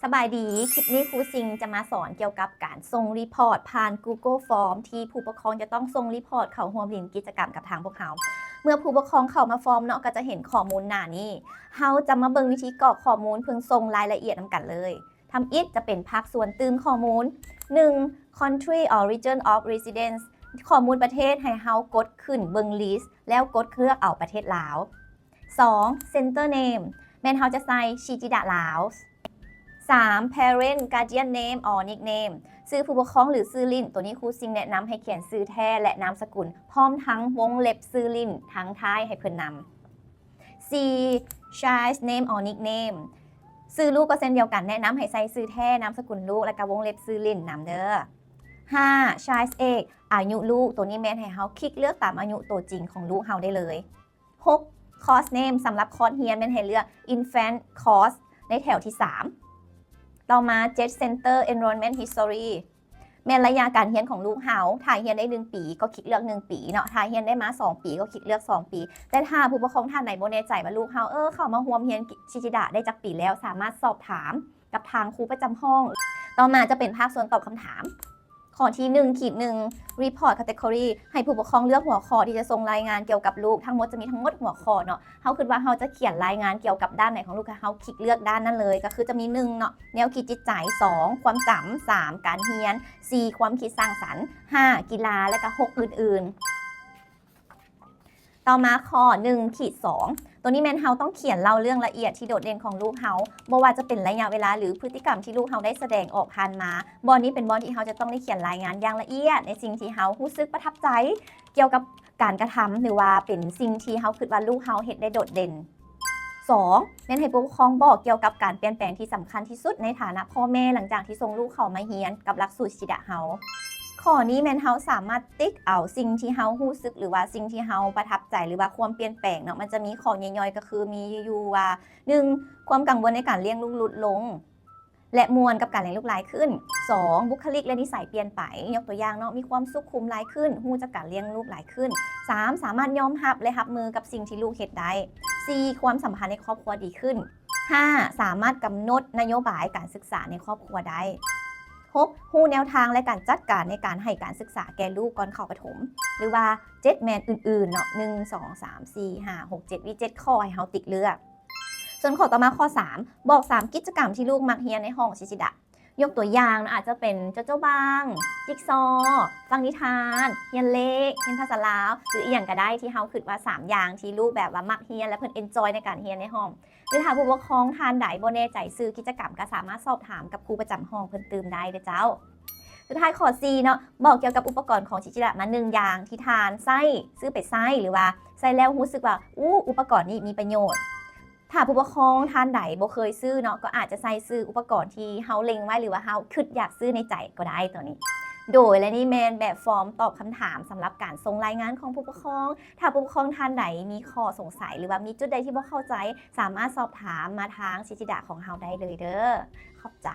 สบายดีคลิปนี้ครูซิงจะมาสอนเกี่ยวกับการส่งรีพอร์ตผ่าน Google Form ที่ผู้ปกครองจะต้องส่งรีพอร์ตเข้าร่วมเรียนกิจกรรมกับทางพวกเขาเมื่อผู้ปกครองเข้ามาฟอร์มเนาะก็จะเห็นข้อมูลหน้านี้เราจะมาเบิ่งวิธีกรอกข้อมูลเพิ่งส่งรายละเอียดนำกันเลยทำอิฐจะเป็นภาคส่วนตื่มข้อมูล 1. Country or region of residence ข้อมูลประเทศให้เฮากดขึ้นเบิ่งลิสต์แล้วกดเลือกเอาประเทศลาว 2. Center name แม่นเฮาจะใส่ชิจิดะลาว 3. Parent Guardian Name or Nickname ชื่อผู้ปกครองหรือชื่อลิ้นตัวนี้ครูซิงแนะนำให้เขียนชื่อแท้และนามสกุลพร้อมทั้งวงเล็บชื่อลิ้นทั้งท้ายให้เพิ่นนำ 4. Child's Name or Nickname ชื่อลูกก็เช่นเดียวกันแนะนำให้ใส่ชื่อแท้นามสกุลลูกและก็วงเล็บชื่อลิ้นนำเด้อ 5. Child's Age อายุลูกตัวนี้แม่นให้เฮาคลิกเลือกตามอายุตัวจริงของลูกเฮาได้เลย 6. Course Name สำหรับคอร์สเรียนแม่นให้เลือก Infant Course ในแถวที่ 3ต่อมา Jet Center Enrollment History แม่นระยะการเรียนของลูกเฮาถ้าเรียนได้1ปีก็คลิกเลือก1ปีเนาะถ้าเรียนได้มา2ปีก็คลิกเลือก2ปีแต่ถ้าผู้ปกครองท่านไหนบ่แน่ใจว่าลูกเฮาเข้ามาร่วมเรียนชิจิดะได้จักปีแล้วสามารถสอบถามกับทางครูประจำห้องต่อมาจะเป็นภาคส่วนตอบคำถามข้อที่ 1-1 Report Category ให้ผู้ปกครองเลือกหัวข้อที่จะส่งรายงานเกี่ยวกับลูกทั้งหมดจะมีทั้งหมดหัวข้อเนาะเฮาคิดว่าเฮาจะเขียนรายงานเกี่ยวกับด้านไหนของลูกเฮาคลิกเลือกด้านนั้นเลยก็คือจะมี1เนาะแนวคิดจิตใจ2ความจำ3การเรียน4ความคิดสร้างสรรค์5กีฬาและก็6อื่นๆต่อมาข้อ 1-2 ตัวนี้แม่นเฮาต้องเขียนเล่าเรื่องละเอียดที่โดดเด่นของลูกเฮาบ่ว่าจะเป็นระยะเวลาหรือพฤติกรรมที่ลูกเฮาได้แสดงออกผ่านมาบอนนี้เป็นบอนที่เฮาจะต้องได้เขียนรายงานอย่างละเอียดในสิ่งที่เฮารู้สึกประทับใจเกี่ยวกับการกระทำหรือว่าเป็นสิ่งที่เฮาคิดว่าลูกเฮาเฮ็ดได้โดดเด่น 2. แม่นให้ผู้ปกครองบอกเกี่ยวกับการเปลี่ยนแปลงที่สำคัญที่สุดในฐานะพ่อแม่หลังจากที่ส่งลูกเข้ามาเรียนกับหลักสูตรชิดะเฮาข้อนี้แม่นเฮาสามารถติ๊กเอาสิ่งที่เฮารู้สึกหรือว่าสิ่งที่เฮาประทับใจหรือว่าความเปลี่ยนแปลงเนาะมันจะมีข้อย่อยๆก็คือมีอยู่ว่า 1. ความกังวลในการเลี้ยงลูกลดลงและมวลกับการเลี้ยงลูกหลายขึ้น 2. บุคลิกและนิสัยเปลี่ยนไปยกตัวอย่างเนาะมีความสุขคุมหลายขึ้นฮู้จักการเลี้ยงลูกหลายขึ้น 3. สามารถยอมรับและรับมือกับสิ่งที่ลูกเฮ็ดได้ 4. ความสัมพันธ์ในครอบครัวดีขึ้น 5. สามารถกำหนดนโยบายการศึกษาในครอบครัวได้ 6. ฮู้แนวทางและการจัดการในการให้การศึกษาแก่ลูกก่อนเข้าประถมหรือว่า7แมนอื่นๆเนาะ1 2 3 4 5 6 7 7ข้อให้เฮาติ๊กเลือกส่วนข้อต่อมาข้อ 3 บอก 3 กิจกรรมที่ลูกมักเรียนในห้องชิจิดะยกตัวอย่างอาจจะเป็นเจ้าบางจิ๊กซอฟังนิทานเรียนเลขเรียนภาษาลาวหรืออีกอย่างก็ได้ที่เฮาคิดว่า3อย่างที่ลูกแบบว่ามักเรียนและเพิ่นเอนจอยในการเรียนในห้องหรือถ้าผู้ปกครองท่านใดบ่แน่ใจซื้อกิจกรรมก็สามารถสอบถามกับครูประจำห้องเพิ่นเติมได้เด้อเจ้าสุดท้ายข้อ 4 เนาะบอกเกี่ยวกับอุปกรณ์ของชิจิดะมา1อย่างที่ทานใช้ซื้อไปใช้หรือว่าใช้แล้วรู้สึกว่าอุปกรณ์นี้มีประโยชน์ถ้าผู้ปกครองท่านใดบ่เคยซื้อเนาะก็อาจจะใช้ซื้ออุปกรณ์ที่เฮาเล็งไว้หรือว่าเฮาคิดอยากซื้อในใจก็ได้ตัวนี้โดยและนี่แมนแบบฟอร์มตอบคำถามสำหรับการส่งรายงานของผู้ปกครองถ้าผู้ปกครองท่านใดมีข้อสงสัยหรือว่ามีจุดใดที่บ่เข้าใจสามารถสอบถามมาทางชิจิดะของเฮาได้เลยเด้อขอบใจ